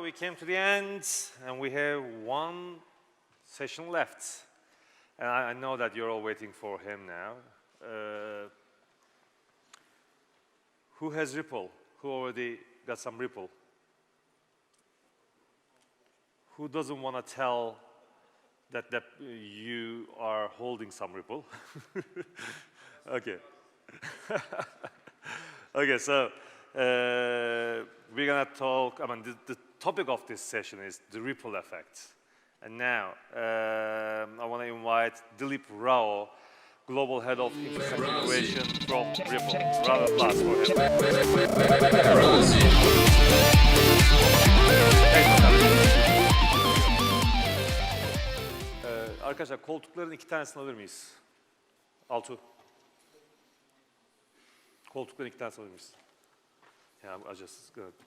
we came to the end, and we have one session left. And I know that you're all waiting for him now. Who has Ripple? Who already got some Ripple? Who doesn't want to tell that you are holding some Ripple? Okay. Okay, so we're going to talk, the topic of this session is the Ripple effect. And now, I want to invite Dilip Rao, Global Head of Infrastructure Innovation from Ripple. Round of applause for him. Arkadaşlar, koltukların 2 tanesini alır mıyız? Altu. Koltukların 2 tanesini alır mıyız? Yeah,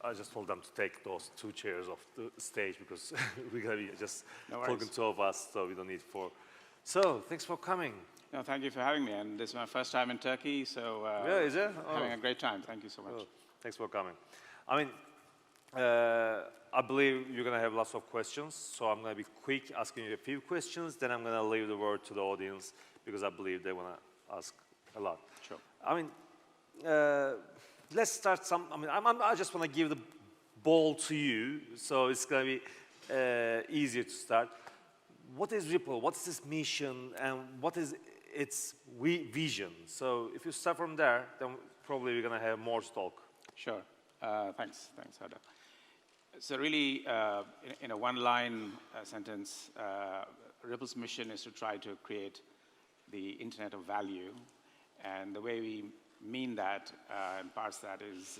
I just told them to take those 2 chairs off the stage because we're going to be just talking 2 of us, so we don't need 4. So, thanks for coming. No, thank you for having me, and this is my first time in Turkey, so yeah, is it? Having a great time. Thank you so much. Oh, thanks for coming. I believe you're going to have lots of questions, so I'm going to be quick, asking you a few questions, then I'm going to leave the word to the audience because I believe they want to ask a lot. Sure. Let's start I just want to give the ball to you, so it's going to be easier to start. What is Ripple? What is its mission? And what is its vision? So if you start from there, then probably we're going to have more to talk. Sure. Thanks, Hada. So really, in a one-line sentence, Ripple's mission is to try to create the Internet of Value. And the way we mean that and parse that is,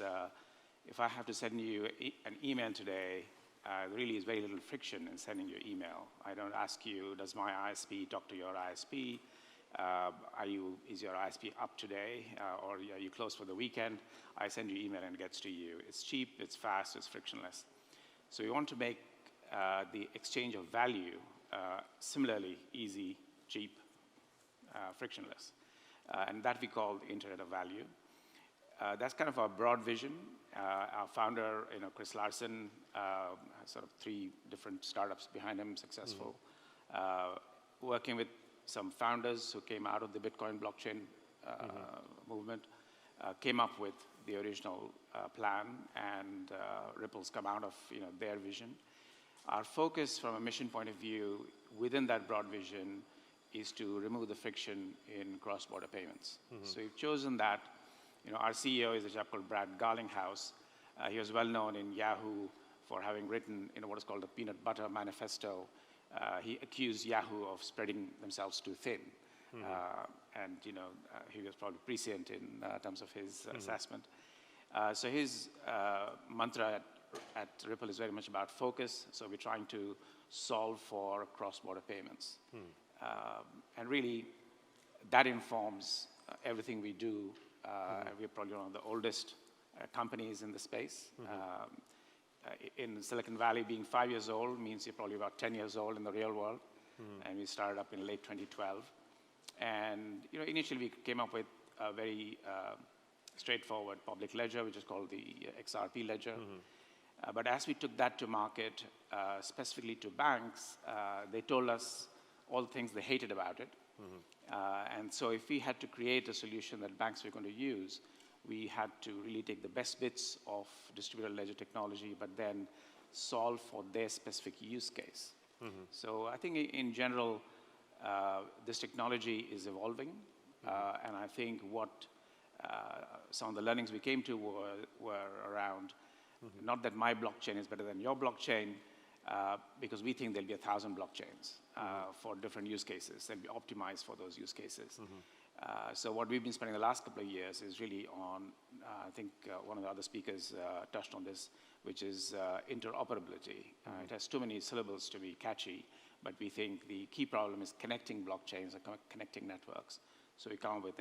if I have to send you an email today, there really is very little friction in sending your email. I don't ask you, does my ISP talk to your ISP? Is your ISP up today? Or are you closed for the weekend? I send you email and it gets to you. It's cheap, it's fast, it's frictionless. So we want to make the exchange of value similarly easy, cheap, frictionless. And that we call the Internet of Value. That's kind of our broad vision. Our founder, Chris Larsen, has sort of 3 different startups behind him, successful. Working with some founders who came out of the Bitcoin blockchain movement, came up with the original plan, and Ripple's come out of their vision. Our focus from a mission point of view within that broad vision is to remove the friction in cross-border payments. So we've chosen that. Our CEO is a chap called Brad Garlinghouse. He was well known in Yahoo for having written what is called the Peanut Butter Manifesto. He accused Yahoo of spreading themselves too thin. And he was probably prescient in terms of his assessment. So his mantra at Ripple is very much about focus. So we're trying to solve for cross-border payments. And really, that informs everything we do. We're probably one of the oldest companies in the space. In Silicon Valley, being 5 years old means you're probably about 10 years old in the real world. And we started up in late 2012. And initially, we came up with a very straightforward public ledger, which is called the XRP ledger. But as we took that to market, specifically to banks, they told us all the things they hated about it. And so if we had to create a solution that banks were going to use, we had to really take the best bits of distributed ledger technology, but then solve for their specific use case. So I think in general, this technology is evolving. And I think what some of the learnings we came to were around, not that my blockchain is better than your blockchain, because we think there'll be 1,000 blockchains for different use cases and be optimized for those use cases. So what we've been spending the last couple of years is really on, I think one of the other speakers touched on this, which is interoperability. It has too many syllables to be catchy, but we think the key problem is connecting blockchains and connecting networks. So we come up with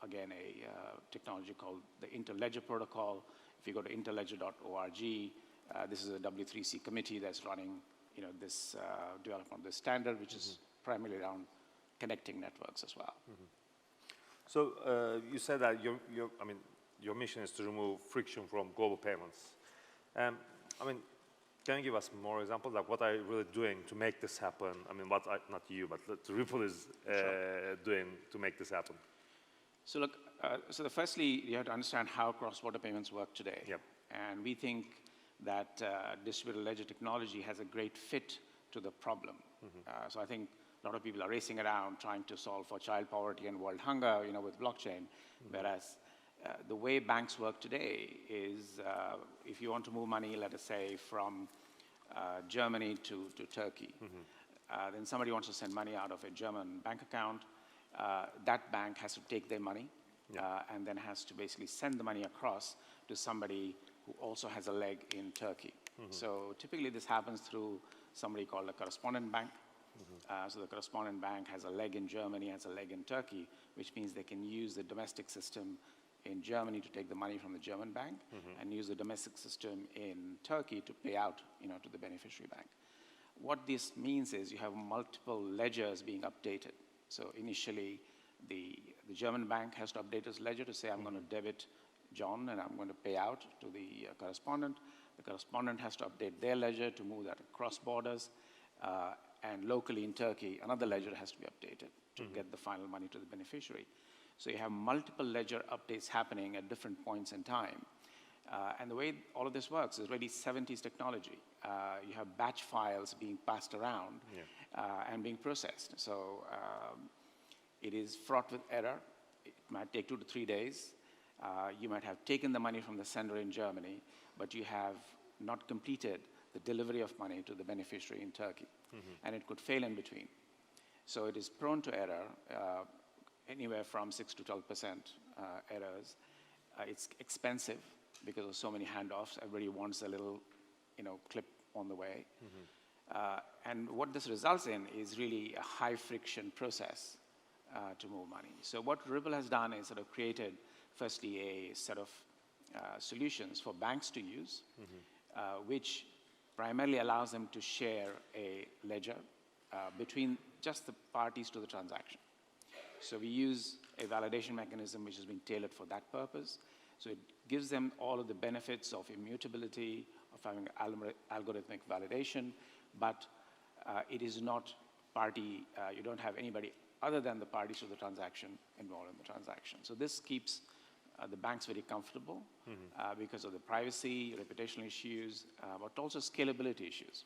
again, a technology called the interledger protocol. If you go to interledger.org, this is a W3C committee that's running this development of this standard, which is primarily around connecting networks as well. So you said that your mission is to remove friction from global payments. Can you give us more examples, like what are you really doing to make this happen? I mean, not you, but Ripple is doing to make this happen? So look, firstly, you have to understand how cross-border payments work today. Yep. And we think that distributed ledger technology has a great fit to the problem. So I think a lot of people are racing around trying to solve for child poverty and world hunger, with blockchain, whereas the way banks work today is if you want to move money, let us say, from Germany to Turkey, then somebody wants to send money out of a German bank account, that bank has to take their money and then has to basically send the money across to somebody who also has a leg in Turkey. So typically this happens through somebody called a correspondent bank. So the correspondent bank has a leg in Germany, has a leg in Turkey, which means they can use the domestic system in Germany to take the money from the German bank and use the domestic system in Turkey to pay out to the beneficiary bank. What this means is you have multiple ledgers being updated. So initially, the German bank has to update its ledger to say, I'm going to debit John and I'm going to pay out to the correspondent. The correspondent has to update their ledger to move that across borders. And locally in Turkey, another ledger has to be updated to get the final money to the beneficiary. So you have multiple ledger updates happening at different points in time. And the way all of this works is really 70s technology. You have batch files being passed around and being processed. So it is fraught with error. It might take 2 to 3 days. You might have taken the money from the sender in Germany, but you have not completed the delivery of money to the beneficiary in Turkey. And it could fail in between. So it is prone to error, anywhere from 6 to 12% errors. It's expensive because of so many handoffs. Everybody wants a little, clip on the way. And what this results in is really a high friction process to move money. So what Ripple has done is sort of created, firstly, a set of solutions for banks to use, which primarily allows them to share a ledger between just the parties to the transaction. So we use a validation mechanism which has been tailored for that purpose. So it gives them all of the benefits of immutability, of having algorithmic validation, but it is not party, you don't have anybody other than the parties to the transaction involved in the transaction. So this keeps the banks very comfortable because of the privacy, reputational issues, but also scalability issues.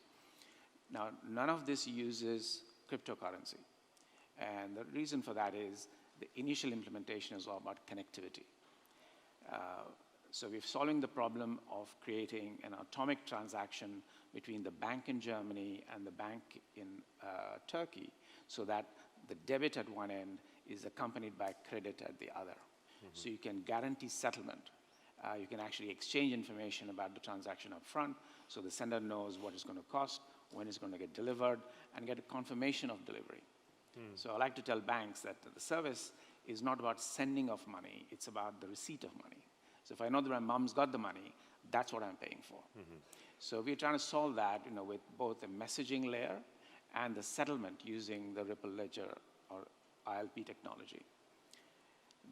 Now, none of this uses cryptocurrency. And the reason for that is the initial implementation is all about connectivity. So we're solving the problem of creating an atomic transaction between the bank in Germany and the bank in Turkey so that the debit at one end is accompanied by credit at the other. So you can guarantee settlement. You can actually exchange information about the transaction up front so the sender knows what it's going to cost, when it's going to get delivered, and get a confirmation of delivery. So I like to tell banks that the service is not about sending of money, it's about the receipt of money. So if I know that my mom's got the money, that's what I'm paying for. So we're trying to solve that with both the messaging layer and the settlement using the Ripple Ledger or ILP technology.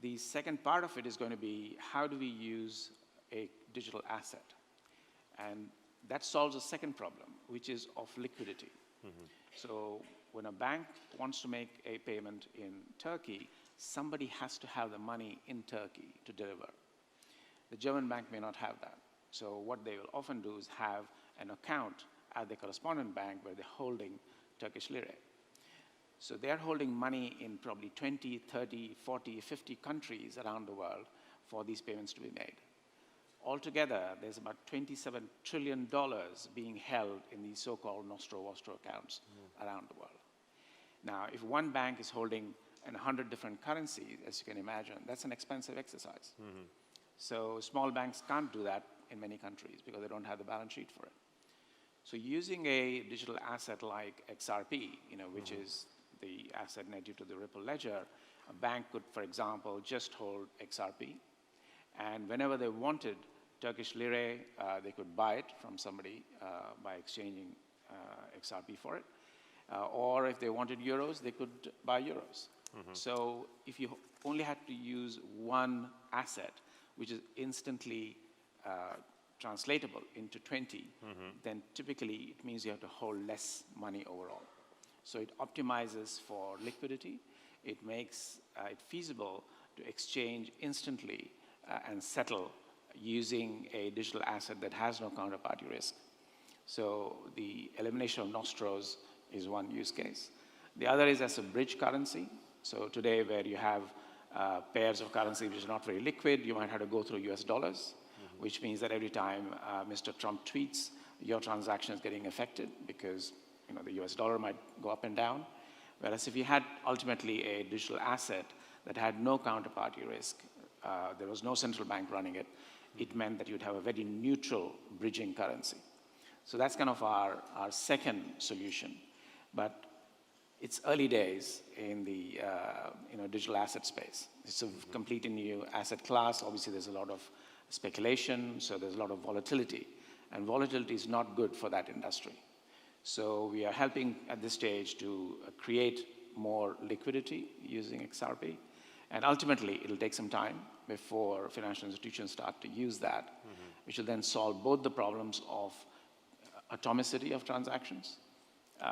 The second part of it is going to be how do we use a digital asset? And that solves a second problem, which is of liquidity. So when a bank wants to make a payment in Turkey, somebody has to have the money in Turkey to deliver. The German bank may not have that. So what they will often do is have an account at the correspondent bank where they're holding Turkish lira. So they're holding money in probably 20, 30, 40, 50 countries around the world for these payments to be made. Altogether, there's about $27 trillion being held in these so-called nostro-vostro accounts around the world. Now, if one bank is holding in 100 different currencies, as you can imagine, that's an expensive exercise. So small banks can't do that in many countries because they don't have the balance sheet for it. So using a digital asset like XRP, which is the asset native to the Ripple Ledger, a bank could, for example, just hold XRP. And whenever they wanted Turkish lira, they could buy it from somebody by exchanging XRP for it. Or if they wanted euros, they could buy euros. So if you only had to use one asset, which is instantly translatable into 20, then typically it means you have to hold less money overall. So it optimizes for liquidity. It makes it feasible to exchange instantly and settle using a digital asset that has no counterparty risk. So the elimination of nostros is one use case. The other is as a bridge currency. So today, where you have pairs of currency which are not very liquid, you might have to go through US dollars, which means that every time Mr. Trump tweets, your transaction is getting affected because the US dollar might go up and down. Whereas if you had ultimately a digital asset that had no counterparty risk, there was no central bank running it, it meant that you'd have a very neutral bridging currency. So that's kind of our second solution. But it's early days in the digital asset space. It's a completely new asset class. Obviously, there's a lot of speculation, so there's a lot of volatility. And volatility is not good for that industry. So we are helping at this stage to create more liquidity using XRP. And ultimately, it'll take some time before financial institutions start to use that, which will then solve both the problems of atomicity of transactions,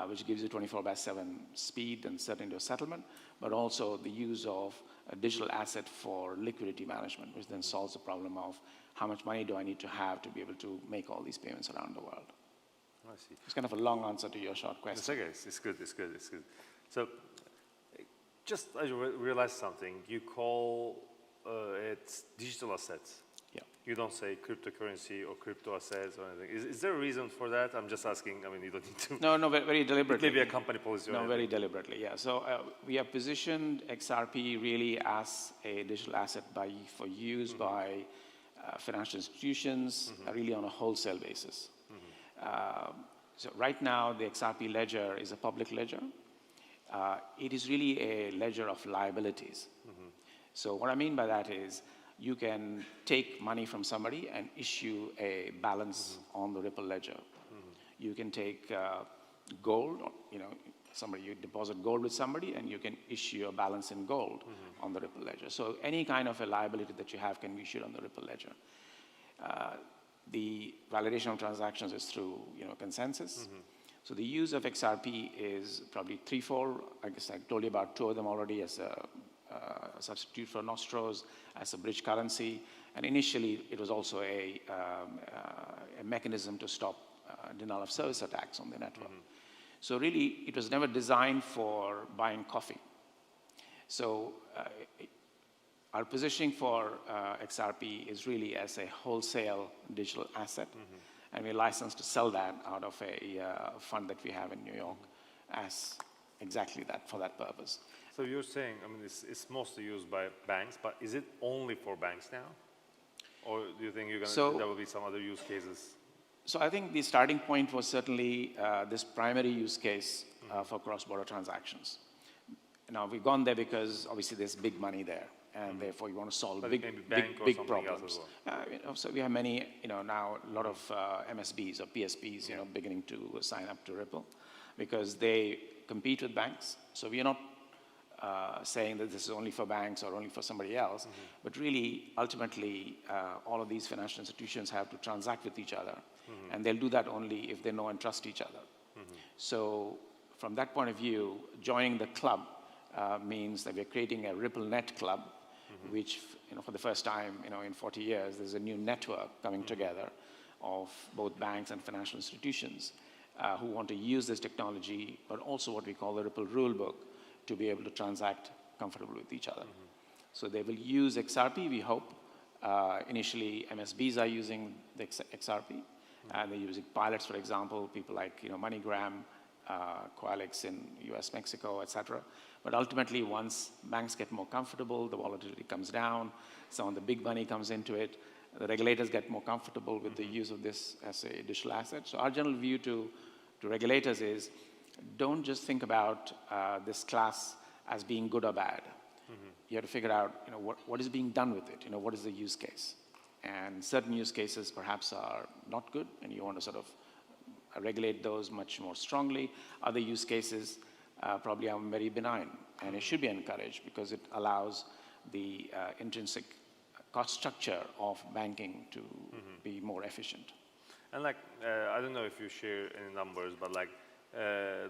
which gives you 24/7 speed and certainty of settlement, but also the use of a digital asset for liquidity management, which then solves the problem of how much money do I need to have to be able to make all these payments around the world. I see. It's kind of a long answer to your short question. It's okay. It's good. It's good. It's good. So, just I realized something. You call it digital assets. Yeah. You don't say cryptocurrency or crypto assets or anything. Is there a reason for that? I'm just asking. I mean, you don't need to. No, very deliberately. Maybe a company policy. No, very deliberately. Yeah. So we have positioned XRP really as a digital asset for use by financial institutions, really on a wholesale basis. So right now, the XRP ledger is a public ledger. It is really a ledger of liabilities. So what I mean by that is you can take money from somebody and issue a balance on the Ripple ledger. You can take gold, you deposit gold with somebody and you can issue a balance in gold on the Ripple ledger. So any kind of a liability that you have can be issued on the Ripple ledger. The validation of transactions is through consensus. So the use of XRP is probably threefold. I guess I told you about two of them already as a substitute for nostros, as a bridge currency. And initially, it was also a mechanism to stop denial of service attacks on the network. So really, it was never designed for buying coffee. So our positioning for XRP is really as a wholesale digital asset. And we're licensed to sell that out of a fund that we have in New York as exactly that, for that purpose. So you're saying, I mean, it's mostly used by banks, but is it only for banks now? Or do you think there will be some other use cases? So I think the starting point was certainly this primary use case for cross-border transactions. Now, we've gone there because obviously there's big money there. And therefore, you want to solve big problems. So we have many, now a lot of MSBs or PSBs, beginning to sign up to Ripple because they compete with banks. So we are not saying that this is only for banks or only for somebody else, but really, ultimately, all of these financial institutions have to transact with each other, and they'll do that only if they know and trust each other. So from that point of view, joining the club means that we're creating a RippleNet club, which, for the first time, in 40 years, there's a new network coming together of both banks and financial institutions who want to use this technology, but also what we call the Ripple Rulebook to be able to transact comfortably with each other. So they will use XRP, we hope. Initially, MSBs are using the XRP. They're using pilots, for example, people like MoneyGram, Coalix in US, Mexico, et cetera. But ultimately, once banks get more comfortable, the volatility comes down, some of the big money comes into it, the regulators get more comfortable with the use of this as a digital asset. So our general view to regulators is, don't just think about this class as being good or bad. You have to figure out, what is being done with it? What is the use case? And certain use cases perhaps are not good, and you want to sort of regulate those much more strongly. Other use cases probably are very benign, and it should be encouraged because it allows the intrinsic cost structure of banking to be more efficient. And like, I don't know if you share any numbers, but like,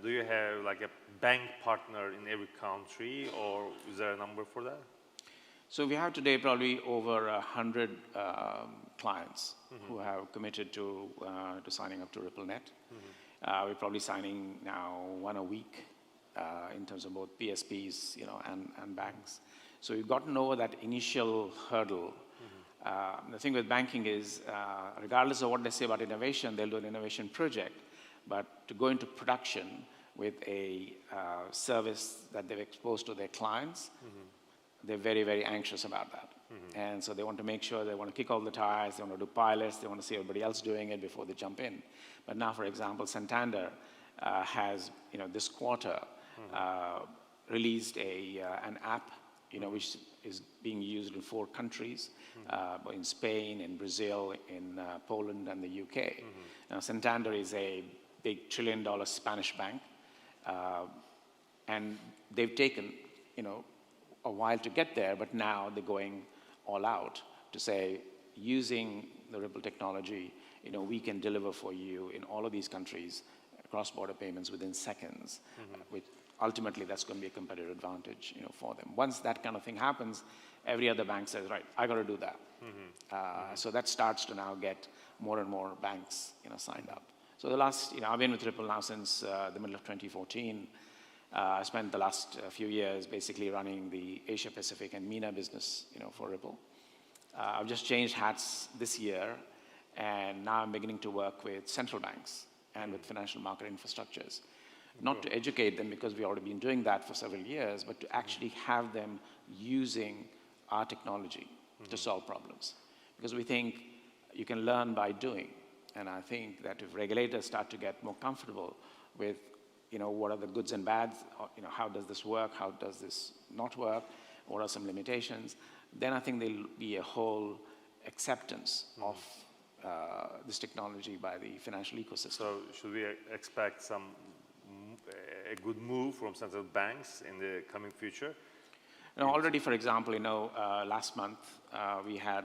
do you have like a bank partner in every country, or is there a number for that? So we have today probably over 100 clients who have committed to signing up to RippleNet. We're probably signing now one a week in terms of both PSPs, and banks. So we've gotten over that initial hurdle. The thing with banking is, regardless of what they say about innovation, they'll do an innovation project. But to go into production with a service that they've exposed to their clients, they're very, very anxious about that. And so they want to make sure, they want to kick all the tires, they want to do pilots, they want to see everybody else doing it before they jump in. But now, for example, Santander has, this quarter, released an app, which is being used in 4 countries, in Spain, in Brazil, in Poland, and the UK. Now, Santander is a big $1 trillion Spanish bank, and they've taken, a while to get there, but now they're going all out to say, using the Ripple technology, we can deliver for you in all of these countries cross-border payments within seconds, which ultimately that's going to be a competitive advantage, for them. Once that kind of thing happens, every other bank says, right, I got to do that. So that starts to now get more and more banks, signed up. So the last, I've been with Ripple now since the middle of 2014. I spent the last few years basically running the Asia Pacific and MENA business, for Ripple. I've just changed hats this year, and now I'm beginning to work with central banks and with financial market infrastructures. Not to educate them, because we've already been doing that for several years, but to actually have them using our technology to solve problems. Because we think you can learn by doing. And I think that if regulators start to get more comfortable with, what are the goods and bads, or, how does this work, how does this not work, what are some limitations, then I think there'll be a whole acceptance of this technology by the financial ecosystem. So should we expect a good move from central banks in the coming future? Already, for example, last month we had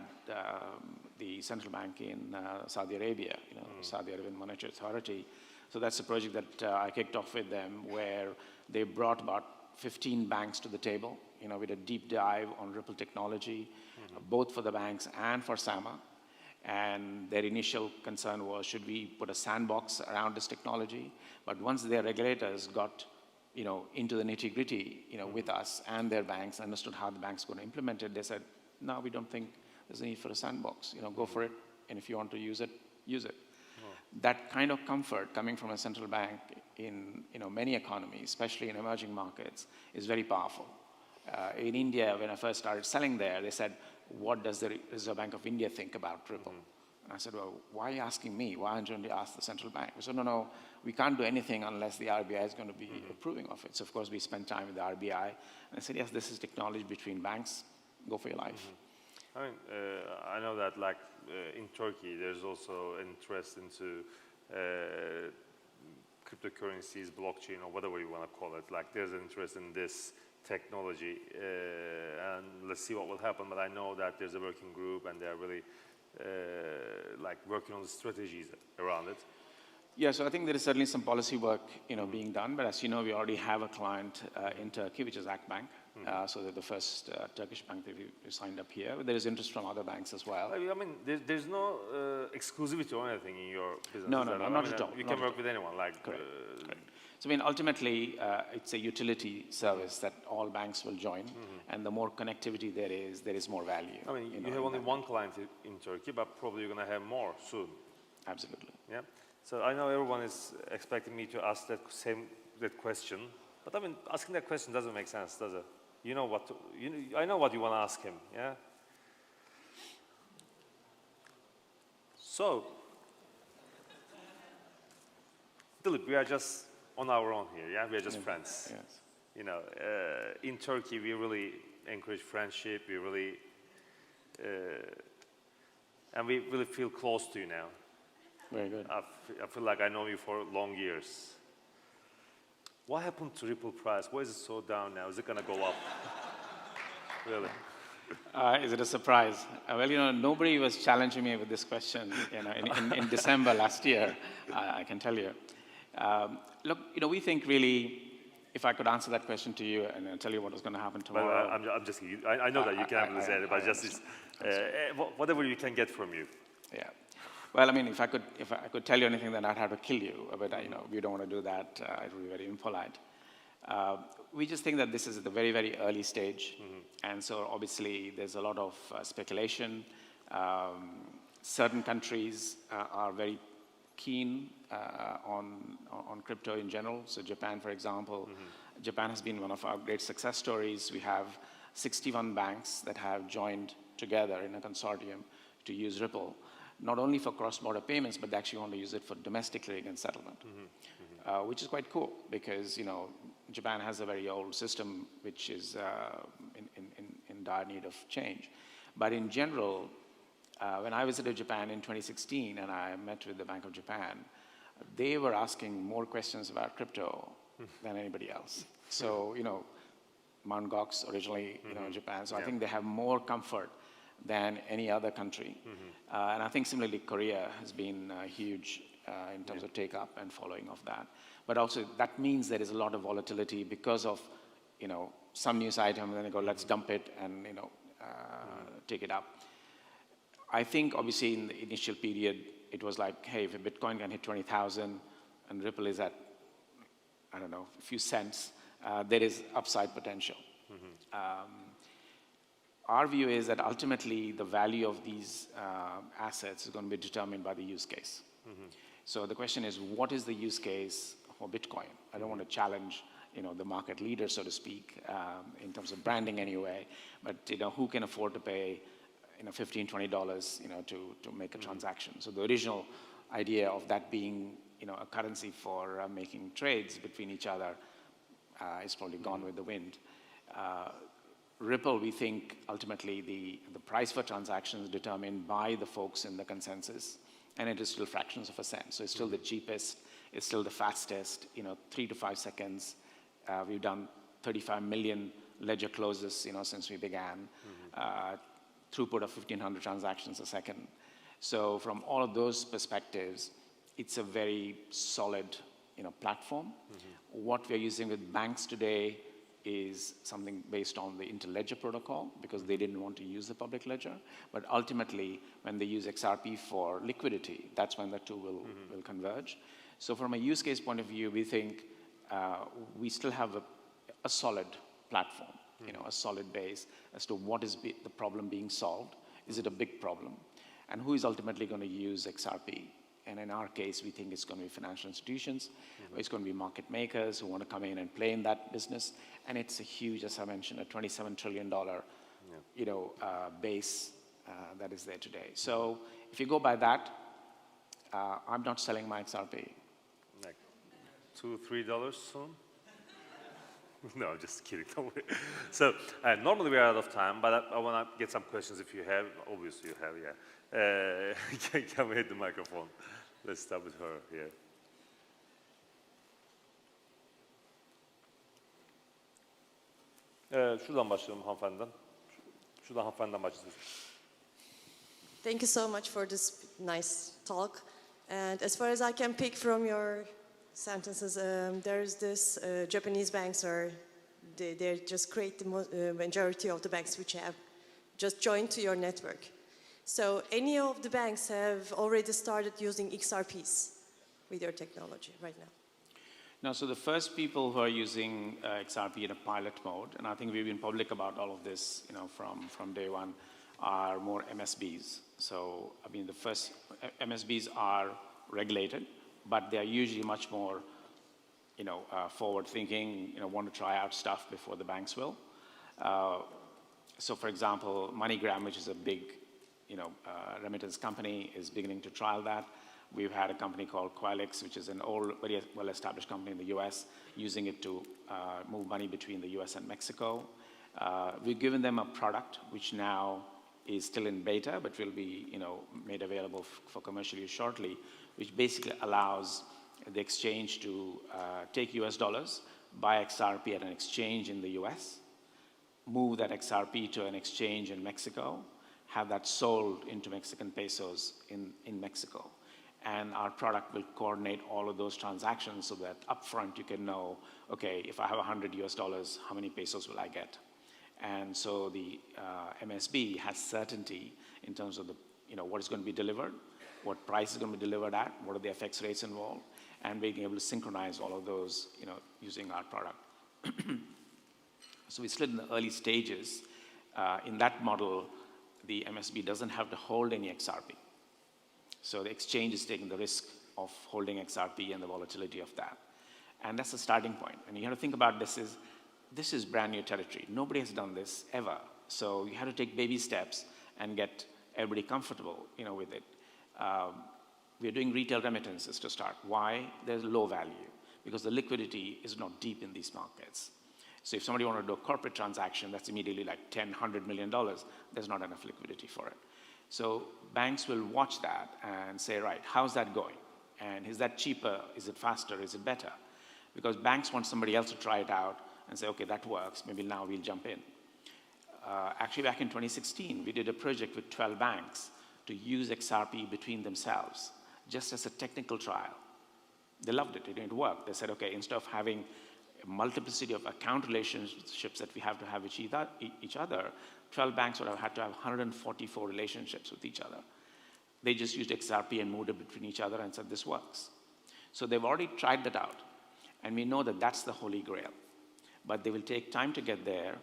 the central bank in Saudi Arabia, Saudi Arabian Monetary Authority. So that's a project that I kicked off with them, where they brought about 15 banks to the table, with a deep dive on Ripple technology, both for the banks and for SAMA. And their initial concern was, should we put a sandbox around this technology? But once their regulators got, into the nitty-gritty, with us and their banks, understood how the bank's going to implement it, they said, no, we don't think there's a need for a sandbox. Go for it, and if you want to use it, use it. That kind of comfort coming from a central bank in, many economies, especially in emerging markets, is very powerful. In India, when I first started selling there, they said, what does the Reserve Bank of India think about Ripple? And I said, well, why are you asking me? Why aren't you going to ask the central bank? We said, no, we can't do anything unless the RBI is going to be approving of it. So, of course, we spent time with the RBI. And I said, yes, this is technology between banks. Go for your life. I mean, I know that, like, in Turkey, there's also interest into cryptocurrencies, blockchain, or whatever you want to call it. Like, there's an interest in this technology, and let's see what will happen. But I know that there's a working group, and they're really working on the strategies around it. Yeah, so I think there is certainly some policy work, being done. But as you know, we already have a client in Turkey, which is Akbank. So they're the first Turkish bank that we signed up here. There is interest from other banks as well. I mean, there's no exclusivity or anything in your business. No, not at all. You can work with anyone. Correct. So, I mean, ultimately, it's a utility service that all banks will join. And the more connectivity there is more value. I mean, you have only one client in Turkey, but probably you're going to have more soon. Absolutely. Yeah. So I know everyone is expecting me to ask that question. But I mean, asking that question doesn't make sense, does it? I know what you want to ask him, yeah? So, Dilip, we are just on our own here, yeah? We are just friends. Yes. In Turkey, we really encourage friendship. We really, and we really feel close to you now. Very good. I feel like I know you for long years. What happened to Ripple price? Why is it so down now? Is it going to go up? Really? Is it a surprise? Well, nobody was challenging me with this question, in December last year, I can tell you. Look, we think really, if I could answer that question to you and tell you what was going to happen tomorrow. But I'm just kidding. I know that you can answer it, but just whatever you can get from you. Yeah. Well, I mean, if I could tell you anything, then I'd have to kill you. But we don't want to do that. It would be very impolite. We just think that this is at the very, very early stage. And so obviously there's a lot of speculation. Certain countries are very keen on crypto in general. So Japan, for example, Japan has been one of our great success stories. We have 61 banks that have joined together in a consortium to use Ripple, not only for cross-border payments, but they actually want to use it for domestic clearing and settlement, which is quite cool because, Japan has a very old system which is in dire need of change. But in general, when I visited Japan in 2016 and I met with the Bank of Japan, they were asking more questions about crypto than anybody else. So, Mt. Gox originally, Japan. So I think they have more comfort than any other country. And I think similarly, Korea has been huge in terms of take-up and following of that. But also that means there is a lot of volatility because of, some news item, and then they go, let's dump it and, take it up. I think obviously in the initial period, it was like, hey, if a Bitcoin can hit 20,000 and Ripple is at, I don't know, a few cents, there is upside potential. Our view is that ultimately the value of these assets is going to be determined by the use case. So the question is, what is the use case for Bitcoin? I don't want to challenge, the market leader, so to speak, in terms of branding anyway, but who can afford to pay, $15, $20, to make a transaction? So the original idea of that being, a currency for making trades between each other is probably gone with the wind. Ripple, we think ultimately the price for transactions is determined by the folks in the consensus, and it is still fractions of a cent. So it's still the cheapest, it's still the fastest, 3 to 5 seconds. We've done 35 million ledger closes, since we began. Throughput of 1,500 transactions a second. So from all of those perspectives, it's a very solid, platform. What we're using with banks today is something based on the interledger protocol because they didn't want to use the public ledger. But ultimately, when they use XRP for liquidity, that's when the two will converge. So from a use case point of view, we think we still have a solid platform, a solid base as to what is the problem being solved. Is it a big problem? And who is ultimately going to use XRP? And in our case, we think it's going to be financial institutions, it's going to be market makers who want to come in and play in that business. And it's a huge, as I mentioned, a $27 trillion base that is there today. So if you go by that, I'm not selling my XRP. Like $2, $3 soon? No, just kidding. So normally we're out of time, but I want to get some questions if you have. Obviously you have, yeah. Can we hit the microphone? Let's start with her here. Şuradan başlayalım hanımefendiden. Şuradan hanımefendiden başlayalım. Thank you so much for this nice talk. And as far as I can pick from your sentences, there's this Japanese banks they just create the majority of the banks which have just joined to your network. So any of the banks have already started using XRPs with your technology right now? No, so the first people who are using XRP in a pilot mode, and I think we've been public about all of this, from day one, are more MSBs. So, I mean, the first MSBs are regulated, but they are usually much more, forward-thinking, want to try out stuff before the banks will. So, for example, MoneyGram, which is a big, remittance company, is beginning to trial that. We've had a company called Qualix, which is an old, very well-established company in the US, using it to move money between the US and Mexico. We've given them a product which now is still in beta, but will be, made available for commercial use shortly, which basically allows the exchange to take US dollars, buy XRP at an exchange in the US, move that XRP to an exchange in Mexico, have that sold into Mexican pesos in Mexico. And our product will coordinate all of those transactions so that upfront you can know, okay, if I have $100 US, how many pesos will I get? And so the MSB has certainty in terms of the, what is going to be delivered, what price is going to be delivered at, what are the FX rates involved, and being able to synchronize all of those, using our product. So we're still in the early stages. In that model, the MSB doesn't have to hold any XRP. So the exchange is taking the risk of holding XRP and the volatility of that. And that's the starting point. And you have to think about this is brand new territory. Nobody has done this ever. So you have to take baby steps and get everybody comfortable, with it. We're doing retail remittances to start. Why? There's low value, because the liquidity is not deep in these markets. So if somebody wanted to do a corporate transaction, that's immediately like $10, $100 million. There's not enough liquidity for it. So banks will watch that and say, right, how's that going? And is that cheaper? Is it faster? Is it better? Because banks want somebody else to try it out and say, okay, that works. Maybe now we'll jump in. Actually, back in 2016, we did a project with 12 banks to use XRP between themselves, just as a technical trial. They loved it. It didn't work. They said, okay, instead of having a multiplicity of account relationships that we have to have with each other, 12 banks would have had to have 144 relationships with each other. They just used XRP and moved it between each other and said, this works. So they've already tried that out. And we know that that's the holy grail. But they will take time to get there.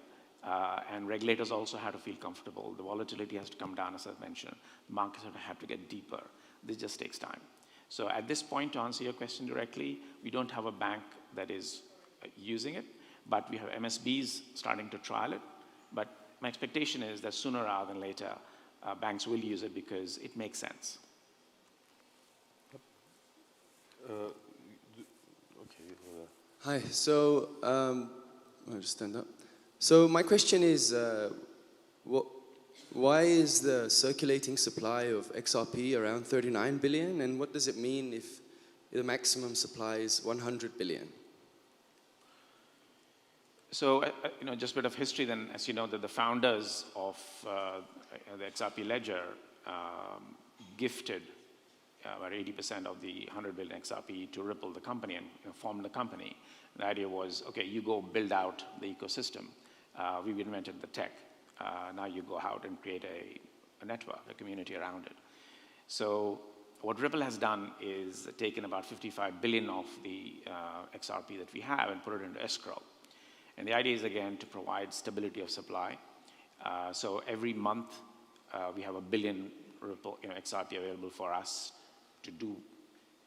And regulators also have to feel comfortable. The volatility has to come down, as I've mentioned. The markets have to get deeper. This just takes time. So at this point, to answer your question directly, we don't have a bank that is using it, but we have MSBs starting to trial it. But my expectation is that sooner rather than later, banks will use it because it makes sense. Hi, so I'll just stand up. So my question is, why is the circulating supply of XRP around 39 billion, and what does it mean if the maximum supply is 100 billion? So, just a bit of history then, as you know, that the founders of the XRP ledger gifted about 80% of the 100 billion XRP to Ripple, the company, and formed the company. The idea was, okay, you go build out the ecosystem. We've invented the tech. Now you go out and create a network, a community around it. So what Ripple has done is taken about 55 billion of the XRP that we have and put it into escrow. And the idea is, again, to provide stability of supply. So every month, we have 1 billion Ripple, XRP available for us to do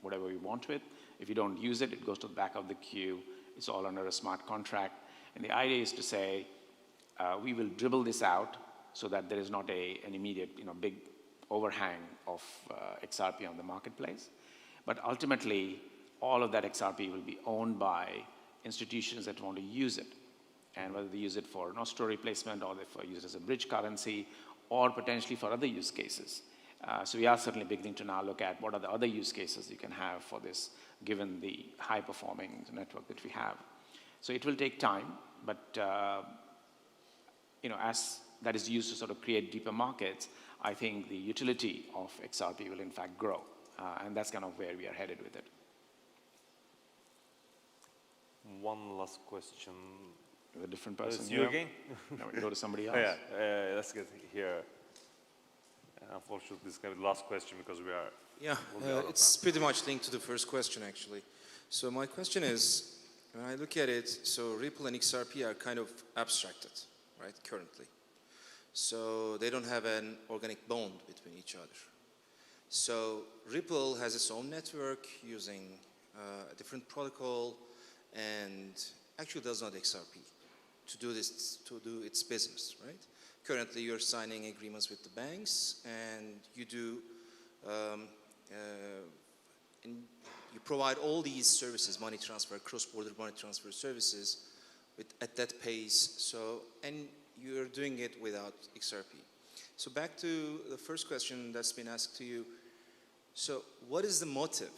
whatever we want with. If you don't use it, it goes to the back of the queue. It's all under a smart contract. And the idea is to say, we will dribble this out so that there is not an immediate, big overhang of XRP on the marketplace. But ultimately, all of that XRP will be owned by institutions that want to use it. And whether they use it for nostro replacement, or they use it as a bridge currency, or potentially for other use cases. So we are certainly beginning to now look at what are the other use cases you can have for this, given the high-performing network that we have. So it will take time, but as that is used to sort of create deeper markets, I think the utility of XRP will in fact grow, and that's kind of where we are headed with it. One last question. With a different person. It's you again? No, we go to somebody else. Yeah, let's get here. Unfortunately, this is going to be the last question because we are... Yeah, it's pretty much linked to the first question, actually. So my question is, when I look at it, so Ripple and XRP are kind of abstracted, right, currently. So they don't have an organic bond between each other. So Ripple has its own network using a different protocol and actually does not XRP to do its business, right? Currently, you're signing agreements with the banks, and you do, and you provide all these services, money transfer, cross-border money transfer services, at that pace. So, and you're doing it without XRP. So back to the first question that's been asked to you. So, what is the motive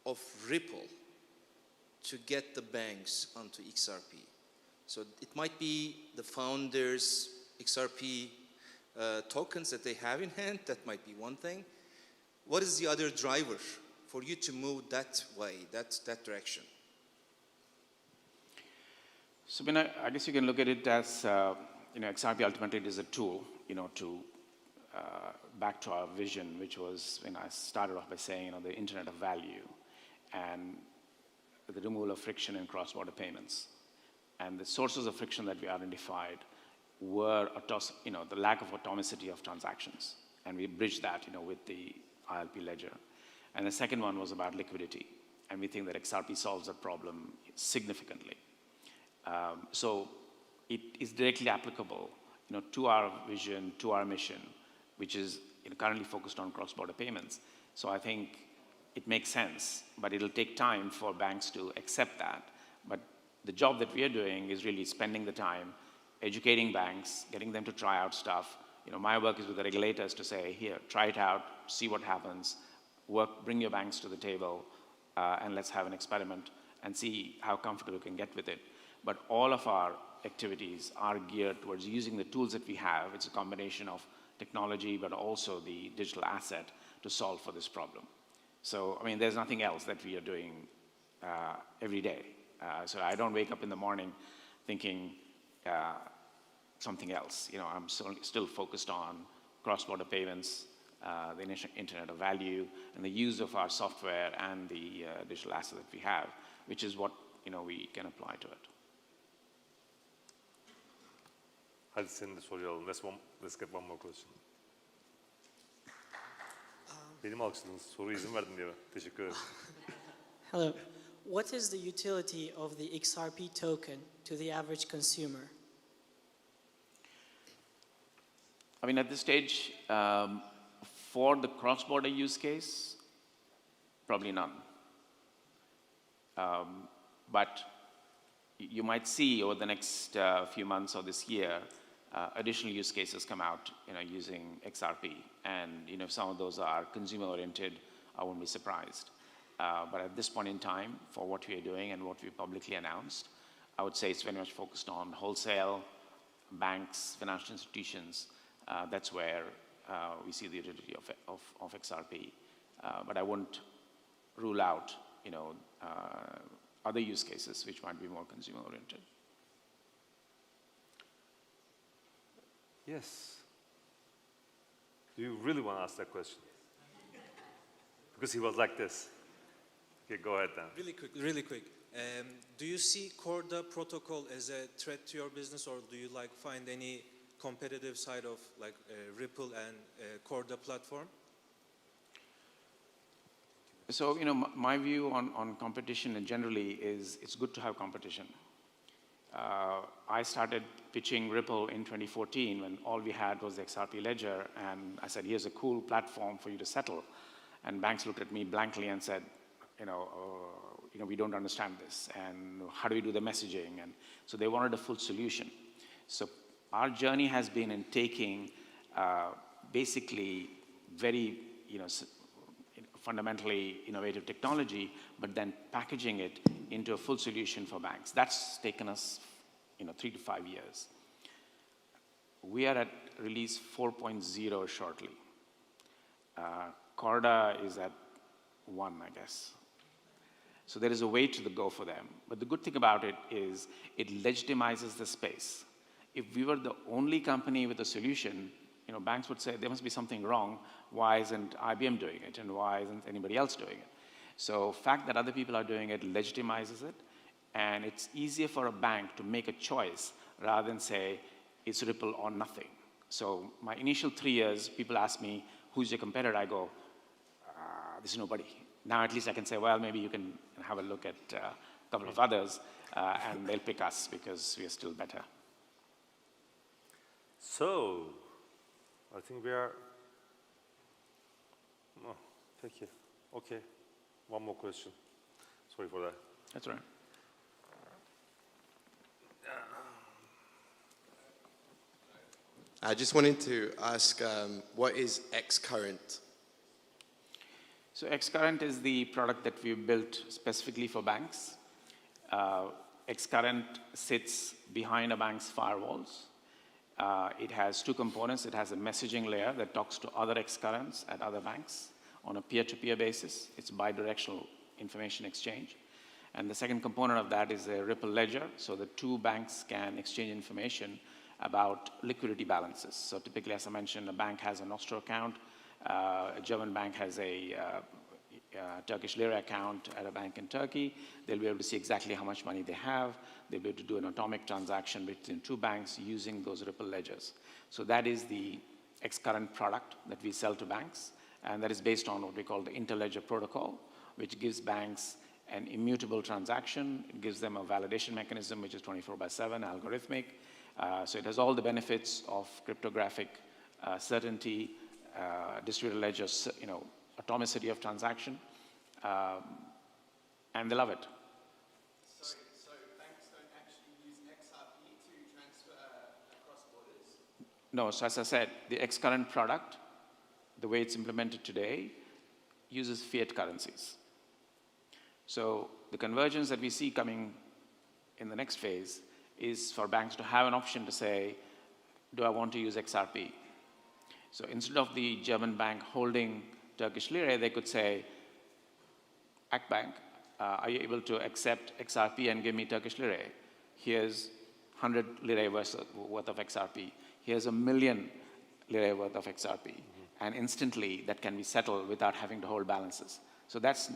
of Ripple to get the banks onto XRP? So it might be the founders' XRP tokens that they have in hand. That might be one thing. What is the other driver for you to move that way, that direction? So I guess you can look at it as, XRP ultimately is a tool, to back to our vision, which was when I started off by saying, the internet of value and the removal of friction in cross-border payments. And the sources of friction that we identified were, the lack of atomicity of transactions. And we bridged that, with the ILP ledger. And the second one was about liquidity. And we think that XRP solves that problem significantly. So it is directly applicable, to our vision, to our mission, which is currently focused on cross-border payments. So I think it makes sense, but it'll take time for banks to accept that. But the job that we are doing is really spending the time educating banks, getting them to try out stuff. My work is with the regulators to say, here, try it out, see what happens, bring your banks to the table, and let's have an experiment and see how comfortable we can get with it. But all of our activities are geared towards using the tools that we have. It's a combination of technology, but also the digital asset to solve for this problem. So, there's nothing else that we are doing every day. So I don't wake up in the morning thinking something else. I'm still focused on cross-border payments, the internet of value, and the use of our software and the digital asset that we have, which is what we can apply to it. Hadi seni de soralım. Let's get one more question. Benim alkışladığınız soruya izin verdin diye. Teşekkür ederim. Hello. What is the utility of the XRP token to the average consumer? At this stage, for the cross-border use case, probably none. But you might see over the next few months or this year, additional use cases come out, using XRP. And, if some of those are consumer-oriented, I won't be surprised. But at this point in time, for what we are doing and what we publicly announced, I would say it's very much focused on wholesale, banks, financial institutions. That's where we see the utility of XRP. But I wouldn't rule out, other use cases which might be more consumer-oriented. Yes. Do you really want to ask that question? Because he was like this. Okay, go ahead then. Really quick. Do you see Corda protocol as a threat to your business, or do you find any competitive side of Ripple and Corda platform? So, my view on competition and generally is it's good to have competition. I started pitching Ripple in 2014 when all we had was the XRP ledger, and I said, here's a cool platform for you to settle. And banks looked at me blankly and said, we don't understand this, and how do we do the messaging? And so they wanted a full solution. So our journey has been in taking basically very, fundamentally innovative technology, but then packaging it into a full solution for banks. That's taken us, 3 to 5 years. We are at release 4.0 shortly. Corda is at 1, I guess. So there is a way to go for them. But the good thing about it is it legitimizes the space. If we were the only company with a solution, banks would say there must be something wrong. Why isn't IBM doing it? And why isn't anybody else doing it? So the fact that other people are doing it legitimizes it. And it's easier for a bank to make a choice rather than say, it's Ripple or nothing. So my initial 3 years, people ask me, who's your competitor? I go, there's nobody. Now at least I can say, well, maybe you can have a look at a couple of others, and they'll pick us because we are still better. So, I think we are... Oh, thank you. Okay, one more question. Sorry for that. That's all right. I just wanted to ask, what is XCurrent? So XCurrent is the product that we built specifically for banks. XCurrent sits behind a bank's firewalls. It has two components. It has a messaging layer that talks to other XCurrents at other banks on a peer-to-peer basis. It's bidirectional information exchange. And the second component of that is a Ripple ledger, so the two banks can exchange information about liquidity balances. So typically, as I mentioned, a bank has a Nostro account, a German bank has a Turkish lira account at a bank in Turkey. They'll be able to see exactly how much money they have. They'll be able to do an atomic transaction between two banks using those Ripple ledgers. So that is the XCurrent product that we sell to banks, and that is based on what we call the interledger protocol, which gives banks an immutable transaction. It gives them a validation mechanism, which is 24/7, algorithmic. So it has all the benefits of cryptographic certainty, distributed ledgers, atomicity of transaction, and they love it. So banks don't actually use XRP to transfer across borders? No, so as I said, the XCurrent product, the way it's implemented today, uses fiat currencies. So the convergence that we see coming in the next phase is for banks to have an option to say, do I want to use XRP? So instead of the German bank holding Turkish lira, they could say, Akbank, are you able to accept XRP and give me Turkish lira? Here's 100 lira worth of XRP. Here's 1,000,000 lira worth of XRP. And instantly, that can be settled without having to hold balances. So that's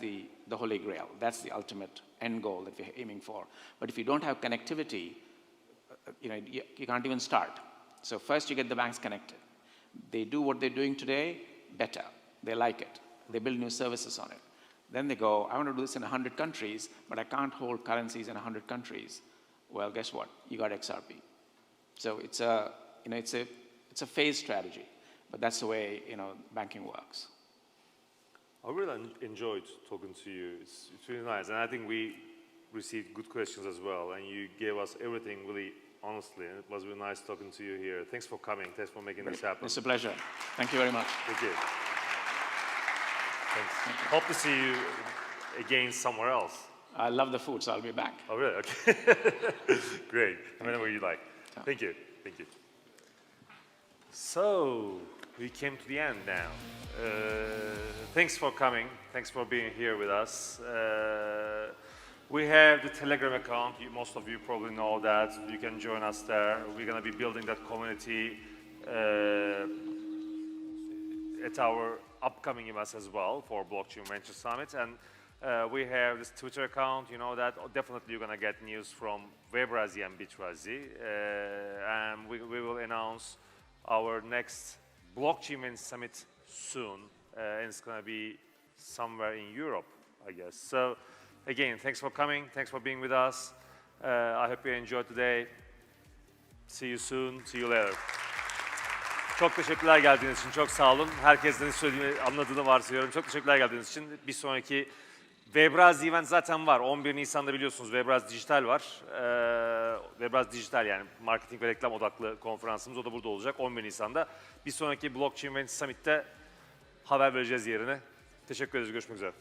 the holy grail. That's the ultimate end goal that we're aiming for. But if you don't have connectivity, you can't even start. So first you get the banks connected. They do what they're doing today better. They like it. They build new services on it. Then they go, I want to do this in 100 countries, but I can't hold currencies in 100 countries. Well, guess what? You got XRP. So it's a phase strategy, but that's the way banking works. I really enjoyed talking to you. It's really nice, and I think we received good questions as well, and you gave us everything really honestly, and it was really nice talking to you here. Thanks for coming. Thanks for making this happen. It's a pleasure. Thank you very much. Thank you. Thanks. Hope to see you again somewhere else. I love the food, so I'll be back. Oh, really? Okay. Great. Whenever you like. Thank you. Thank you. So, we came to the end now. Thanks for coming. Thanks for being here with us. We have the Telegram account. Most of you probably know that. You can join us there. We're going to be building that community at our upcoming events as well for Blockchain Venture Summit. And we have this Twitter account. You know that. Definitely you're going to get news from Webrazi and Bitrazi. And we will announce our next Blockchain Venture Summit soon. And it's going to be somewhere in Europe, I guess. So, again, thanks for coming. Thanks for being with us. I hope you enjoyed today. See you soon. See you later. Çok teşekkürler geldiğiniz için. Çok sağ olun. Herkesin söylediğimi anladığını varsayıyorum. Çok teşekkürler geldiğiniz için. Bir sonraki Webrazi event zaten var. 11 Nisan'da biliyorsunuz Webrazi Dijital var. Webrazi Dijital yani marketing ve reklam odaklı konferansımız. O da burada olacak 11 Nisan'da. Bir sonraki Blockchain Venture Summit'te haber vereceğiz yerine. Teşekkür ederiz. Görüşmek üzere.